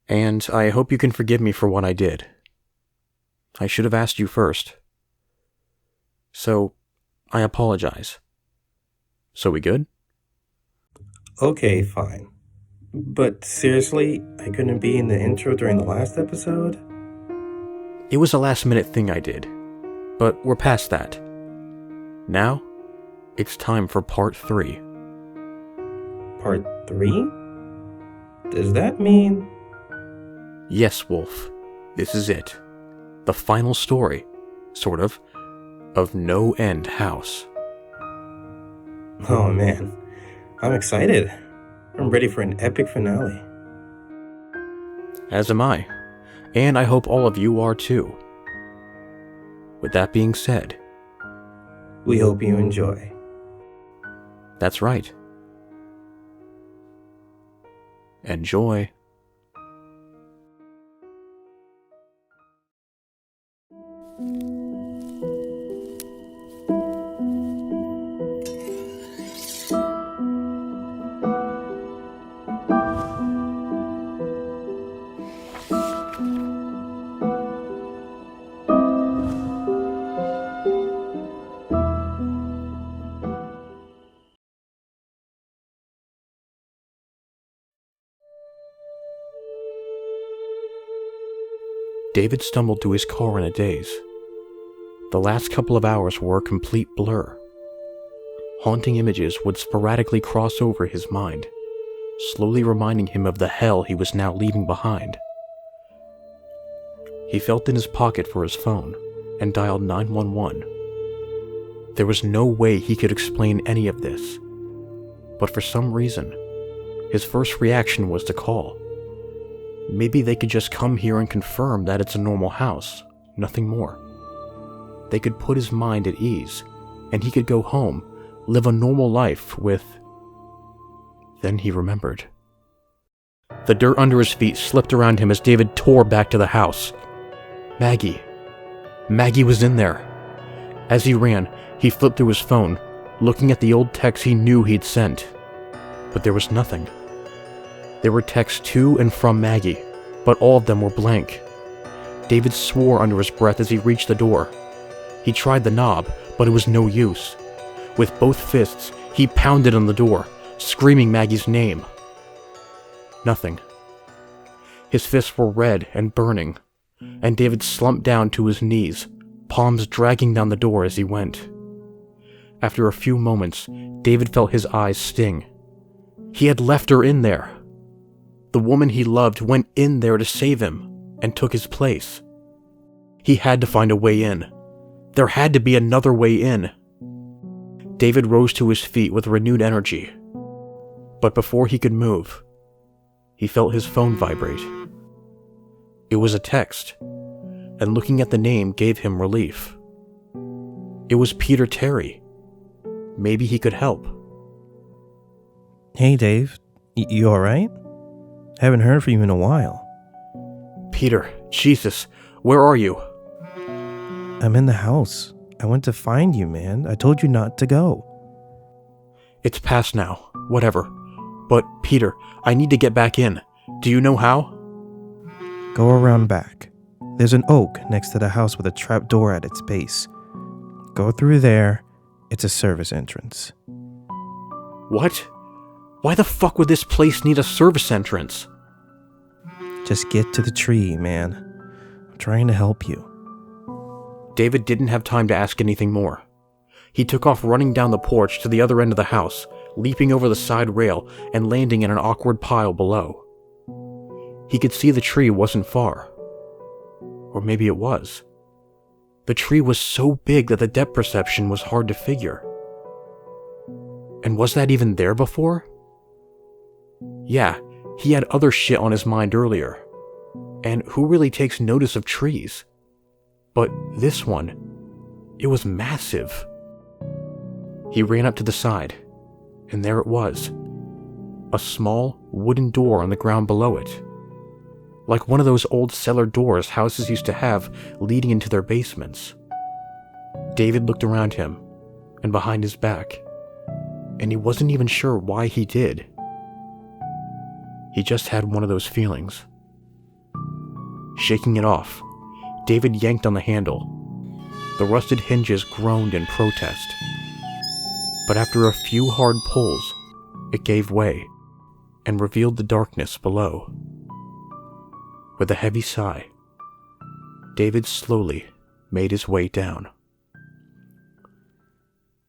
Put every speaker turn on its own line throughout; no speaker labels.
And I hope you can forgive me for what I did. I should have asked you first. So, I apologize. So we good?
Okay, fine. But seriously, I couldn't be in the intro during the last episode?
It was a last-minute thing I did, but we're past that. Now, it's time for part 3.
Part 3? Does that mean...
Yes, Wolf. This is it. The final story, sort of NoEnd House.
Oh man, I'm excited. I'm ready for an epic finale.
As am I, and I hope all of you are too. With that being said,
We hope you enjoy.
that's right. Enjoy. David stumbled to his car in a daze. The last couple of hours were a complete blur. Haunting images would sporadically cross over his mind, slowly reminding him of the hell he was now leaving behind. He felt in his pocket for his phone and dialed 911. There was no way he could explain any of this, but for some reason, his first reaction was to call. Maybe they could just come here and confirm that it's a normal house, nothing more. They could put his mind at ease, and he could go home, live a normal life with... Then he remembered. The dirt under his feet slipped around him as David tore back to the house. Maggie. Maggie was in there. As he ran, he flipped through his phone, looking at the old texts he knew he'd sent. But there was nothing. There were texts to and from Maggie, but all of them were blank. David swore under his breath as he reached the door. He tried the knob, but it was no use. With both fists, he pounded on the door, screaming Maggie's name. Nothing. His fists were red and burning, and David slumped down to his knees, palms dragging down the door as he went. After a few moments, David felt his eyes sting. He had left her in there. The woman he loved went in there to save him and took his place. He had to find a way in. There had to be another way in. David rose to his feet with renewed energy. But before he could move, he felt his phone vibrate. It was a text, and looking at the name gave him relief. It was Peter Terry. Maybe he could help.
Hey Dave, you alright? Haven't heard from you in a while.
Peter, Jesus, where are you?
I'm in the house. I went to find you, man. I told you not to go.
It's past now, whatever. But, Peter, I need to get back in. Do you know how?
Go around back. There's an oak next to the house with a trap door at its base. Go through there. It's a service entrance.
What? Why the fuck would this place need a service entrance?
Just get to the tree, man. I'm trying to help you.
David didn't have time to ask anything more. He took off running down the porch to the other end of the house, leaping over the side rail and landing in an awkward pile below. He could see the tree wasn't far. Or maybe it was. The tree was so big that the depth perception was hard to figure. And was that even there before? Yeah, he had other shit on his mind earlier. And who really takes notice of trees? But this one, it was massive. He ran up to the side, and there it was. A small wooden door on the ground below it. Like one of those old cellar doors houses used to have leading into their basements. David looked around him, and behind his back, and he wasn't even sure why he did. He just had one of those feelings. Shaking it off, David yanked on the handle. The rusted hinges groaned in protest. But after a few hard pulls, it gave way and revealed the darkness below. With a heavy sigh, David slowly made his way down.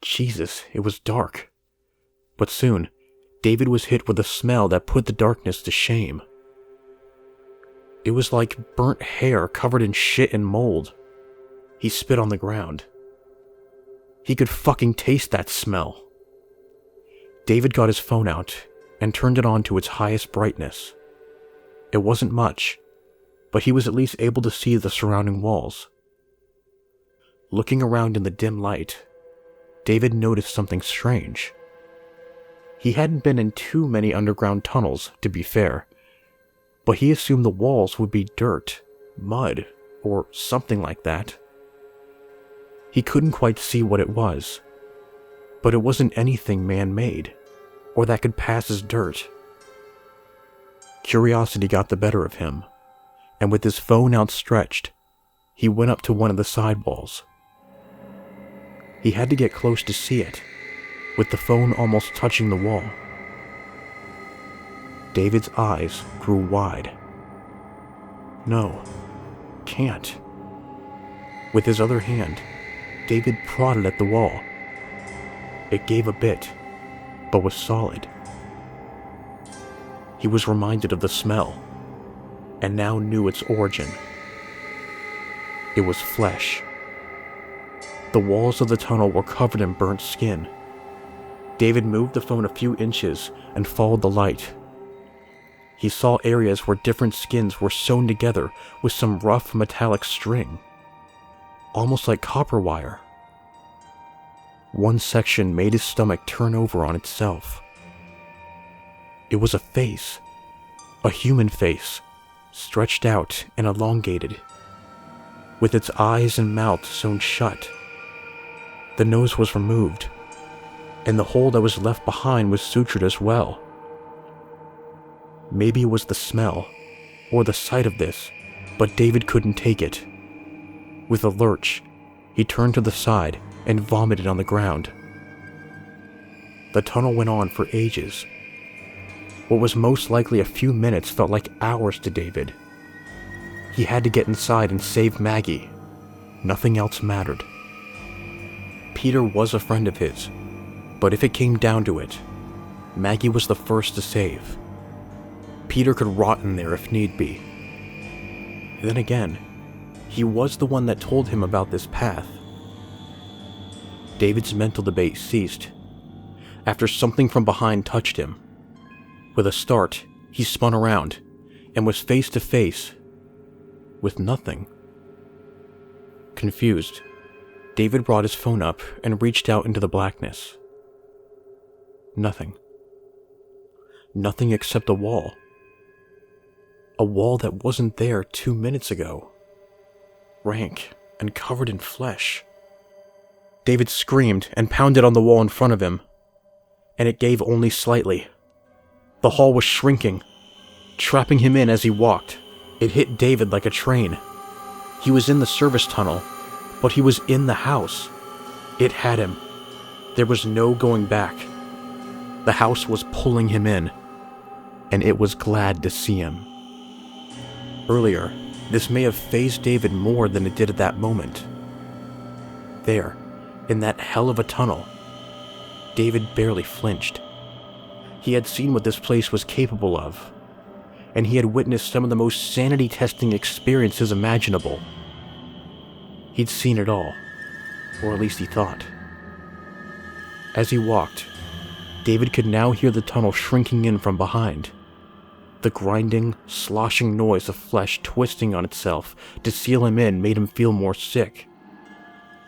Jesus, it was dark. But soon, David was hit with a smell that put the darkness to shame. It was like burnt hair covered in shit and mold. He spit on the ground. He could fucking taste that smell. David got his phone out and turned it on to its highest brightness. It wasn't much, but he was at least able to see the surrounding walls. Looking around in the dim light, David noticed something strange. He hadn't been in too many underground tunnels, to be fair, but he assumed the walls would be dirt, mud, or something like that. He couldn't quite see what it was, but it wasn't anything man-made, or that could pass as dirt. Curiosity got the better of him, and with his phone outstretched, he went up to one of the side walls. He had to get close to see it, with the phone almost touching the wall. David's eyes grew wide. No, can't. With his other hand, David prodded at the wall. It gave a bit, but was solid. He was reminded of the smell, and now knew its origin. It was flesh. The walls of the tunnel were covered in burnt skin. David moved the phone a few inches and followed the light. He saw areas where different skins were sewn together with some rough metallic string, almost like copper wire. One section made his stomach turn over on itself. It was a face, a human face, stretched out and elongated, with its eyes and mouth sewn shut. The nose was removed, and the hole that was left behind was sutured as well. Maybe it was the smell, or the sight of this, but David couldn't take it. With a lurch, he turned to the side and vomited on the ground. The tunnel went on for ages. What was most likely a few minutes felt like hours to David. He had to get inside and save Maggie. Nothing else mattered. Peter was a friend of his, but if it came down to it, Maggie was the first to save. Peter could rot in there if need be. Then again, he was the one that told him about this path. David's mental debate ceased after something from behind touched him. With a start, he spun around and was face to face with nothing. Confused, David brought his phone up and reached out into the blackness. Nothing. Nothing except a wall. A wall that wasn't there 2 minutes ago. Rank and covered in flesh. David screamed and pounded on the wall in front of him, and it gave only slightly. The hall was shrinking, trapping him in as he walked. It hit David like a train. He was in the service tunnel, but he was in the house. It had him. There was no going back. The house was pulling him in, and it was glad to see him. Earlier, this may have fazed David more than it did at that moment. There, in that hell of a tunnel, David barely flinched. He had seen what this place was capable of, and he had witnessed some of the most sanity-testing experiences imaginable. He'd seen it all, or at least he thought. As he walked, David could now hear the tunnel shrinking in from behind. The grinding, sloshing noise of flesh twisting on itself to seal him in made him feel more sick,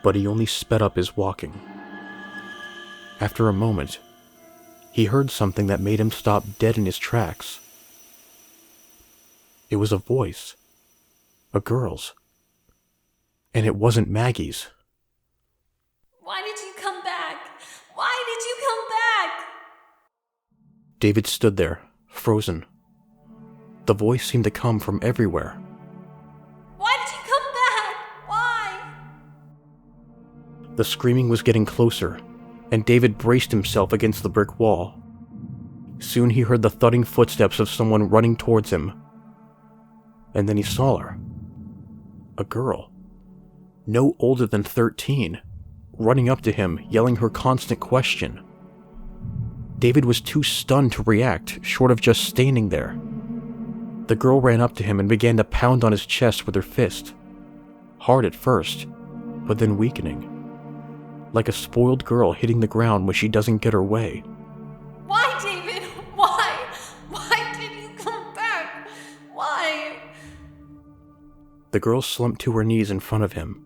but he only sped up his walking. After a moment, he heard something that made him stop dead in his tracks. It was a voice. A girl's. And it wasn't Maggie's.
Why did you come back? Why did you come back?
David stood there, frozen. The voice seemed to come from everywhere. The screaming was getting closer, and David braced himself against the brick wall. Soon he heard the thudding footsteps of someone running towards him. And then he saw her. A girl, no older than 13, running up to him, yelling her constant question. David was too stunned to react, short of just standing there. The girl ran up to him and began to pound on his chest with her fist. Hard at first, but then weakening. Like a spoiled girl hitting the ground when she doesn't get her way.
Why, David? Why? Why did you come back? Why?
The girl slumped to her knees in front of him,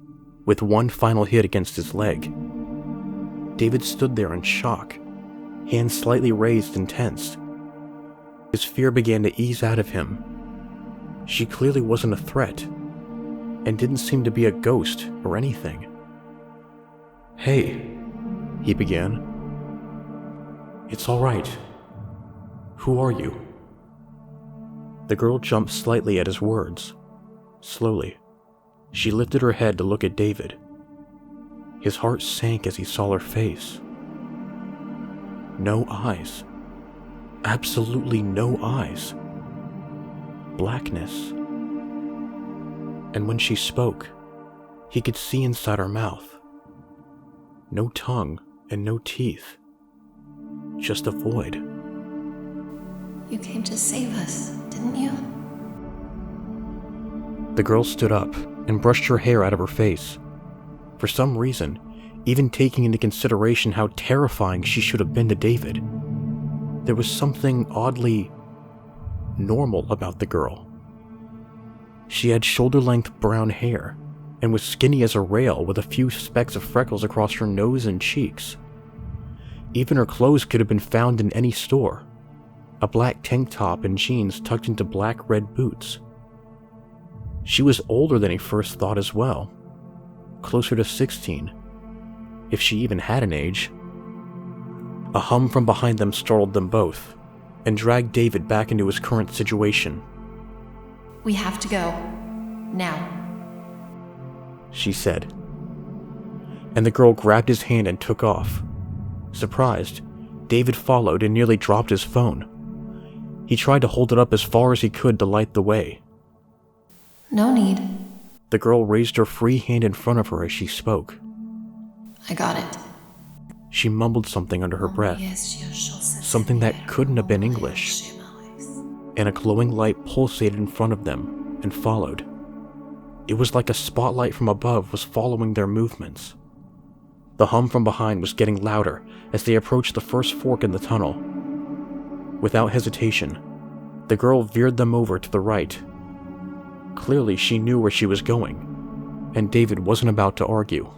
with one final hit against his leg. David stood there in shock, hands slightly raised and tensed. His fear began to ease out of him. She clearly wasn't a threat, and didn't seem to be a ghost or anything. "Hey," he began. "It's all right. Who are you?" The girl jumped slightly at his words. Slowly, she lifted her head to look at David. His heart sank as he saw her face. No eyes. Absolutely no eyes. Blackness. And when she spoke, he could see inside her mouth. No tongue and no teeth. Just a void.
You came to save us, didn't you?
The girl stood up and brushed her hair out of her face. For some reason, even taking into consideration how terrifying she should have been to David, there was something oddly normal about the girl. She had shoulder-length brown hair and was skinny as a rail with a few specks of freckles across her nose and cheeks. Even her clothes could have been found in any store. A black tank top and jeans tucked into black-red boots. She was older than he first thought as well, closer to 16, if she even had an age. A hum from behind them startled them both, and dragged David back into his current situation.
We have to go. Now.
She said. And the girl grabbed his hand and took off. Surprised, David followed and nearly dropped his phone. He tried to hold it up as far as he could to light the way.
No need.
The girl raised her free hand in front of her as she spoke.
I got it.
She mumbled something under her breath, something that couldn't have been English. And a glowing light pulsated in front of them and followed. It was like a spotlight from above was following their movements. The hum from behind was getting louder as they approached the first fork in the tunnel. Without hesitation, the girl veered them over to the right. Clearly, she knew where she was going, and David wasn't about to argue.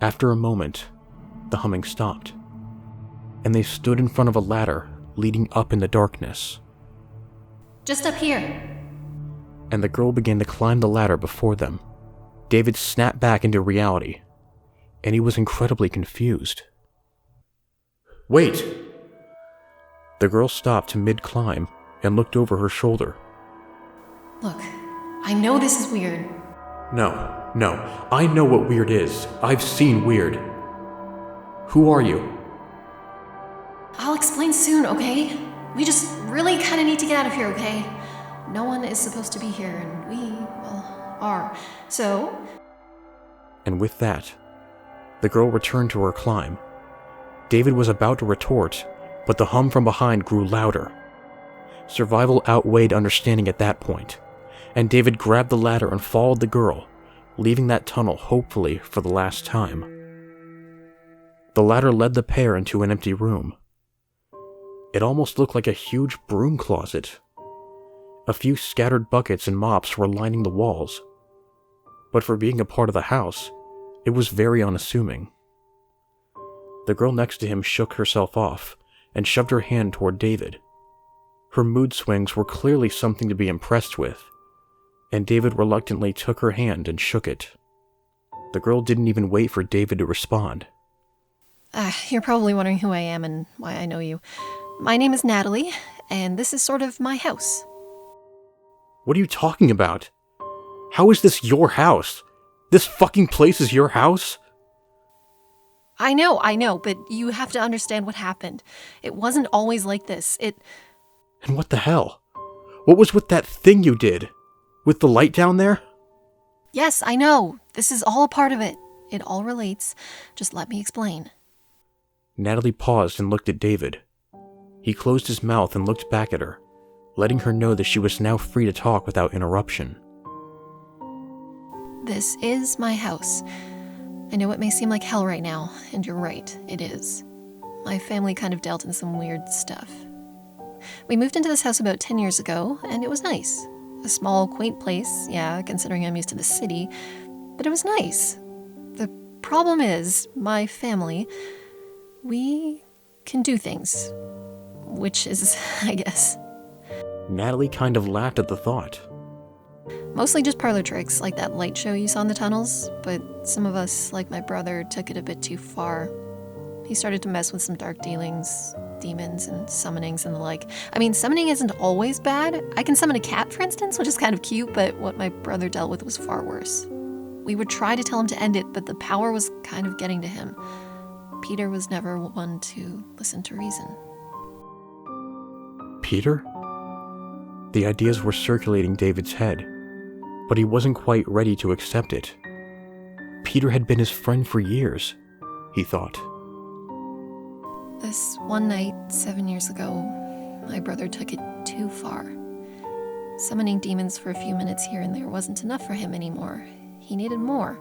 After a moment, the humming stopped, and they stood in front of a ladder leading up in the darkness.
Just up here.
And the girl began to climb the ladder before them. David snapped back into reality, and he was incredibly confused. "Wait!" The girl stopped mid-climb and looked over her shoulder.
Look, I know this is weird.
No, I know what weird is. I've seen weird. Who are you?
I'll explain soon, okay? We just really kind of need to get out of here, okay? No one is supposed to be here, and we, well, are. So...
And with that, the girl returned to her climb. David was about to retort, but the hum from behind grew louder. Survival outweighed understanding at that point, and David grabbed the ladder and followed the girl, leaving that tunnel hopefully for the last time. The ladder led the pair into an empty room. It almost looked like a huge broom closet. A few scattered buckets and mops were lining the walls, but for being a part of the house, it was very unassuming. The girl next to him shook herself off and shoved her hand toward David. Her mood swings were clearly something to be impressed with, and David reluctantly took her hand and shook it. The girl didn't even wait for David to respond.
You're probably wondering who I am and why I know you. My name is Natalie, and this is sort of my house.
What are you talking about? How is this your house? This fucking place is your house?
I know, but you have to understand what happened. It wasn't always like this.
And what the hell? What was with that thing you did? With the light down there?
Yes, I know. This is all a part of it. It all relates. Just let me explain.
Natalie paused and looked at David. He closed his mouth and looked back at her, letting her know that she was now free to talk without interruption.
This is my house. I know it may seem like hell right now, and you're right, it is. My family kind of dealt in some weird stuff. We moved into this house about 10 years ago, and it was nice. A small, quaint place, yeah, considering I'm used to the city, but it was nice. The problem is, my family, we can do things. Which is, I guess.
Natalie kind of laughed at the thought.
Mostly just parlor tricks, like that light show you saw in the tunnels, but some of us, like my brother, took it a bit too far. He started to mess with some dark dealings, demons and summonings and the like. I mean, summoning isn't always bad. I can summon a cat, for instance, which is kind of cute, but what my brother dealt with was far worse. We would try to tell him to end it, but the power was kind of getting to him. Peter was never one to listen to reason.
Peter? The ideas were circulating David's head, but he wasn't quite ready to accept it. Peter had been his friend for years, he thought.
This one night, 7 years ago, my brother took it too far. Summoning demons for a few minutes here and there wasn't enough for him anymore. He needed more.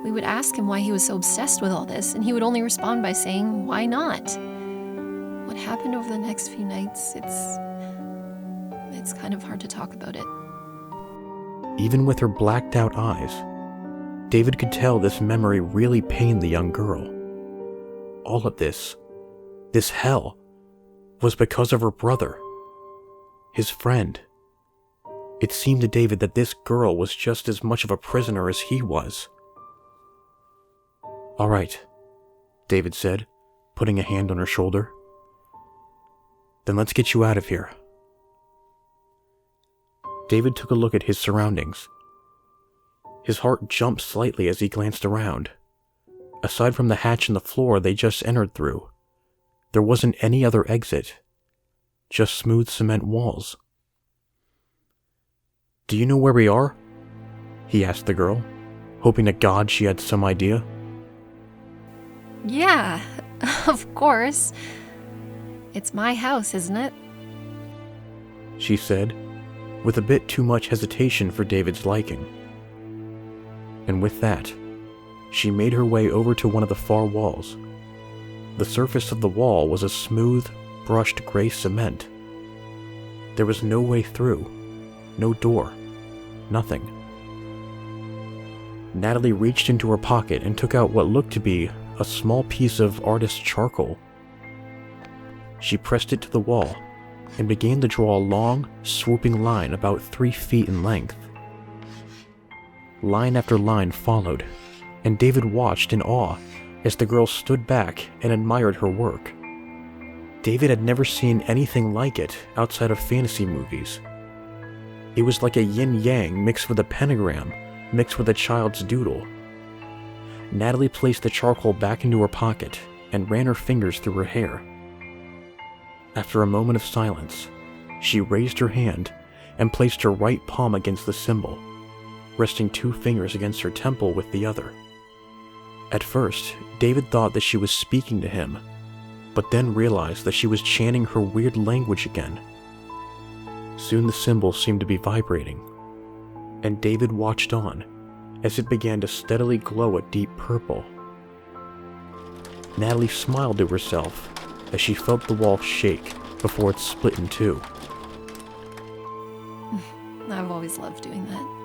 We would ask him why he was so obsessed with all this, and he would only respond by saying, "Why not?" What happened over the next few nights, it's kind of hard to talk about it.
Even with her blacked out eyes, David could tell this memory really pained the young girl. All of this hell, was because of her brother, his friend. It seemed to David that this girl was just as much of a prisoner as he was. "All right," David said, putting a hand on her shoulder. "Then let's get you out of here." David took a look at his surroundings. His heart jumped slightly as he glanced around. Aside from the hatch in the floor they just entered through, there wasn't any other exit, just smooth cement walls. "Do you know where we are?" he asked the girl, hoping to God she had some idea.
Yeah, of course. It's my house, isn't it?
She said, with a bit too much hesitation for David's liking. And with that, she made her way over to one of the far walls. The surface of the wall was a smooth, brushed gray cement. There was no way through, no door, nothing. Natalie reached into her pocket and took out what looked to be a small piece of artist's charcoal. She pressed it to the wall and began to draw a long, swooping line about 3 feet in length. Line after line followed, and David watched in awe as the girl stood back and admired her work. David had never seen anything like it outside of fantasy movies. It was like a yin-yang mixed with a pentagram, mixed with a child's doodle. Natalie placed the charcoal back into her pocket and ran her fingers through her hair. After a moment of silence, she raised her hand and placed her right palm against the symbol, resting 2 fingers against her temple with the other. At first, David thought that she was speaking to him, but then realized that she was chanting her weird language again. Soon the symbol seemed to be vibrating, and David watched on as it began to steadily glow a deep purple. Natalie smiled to herself as she felt the wall shake before it split in 2.
I've always loved doing that.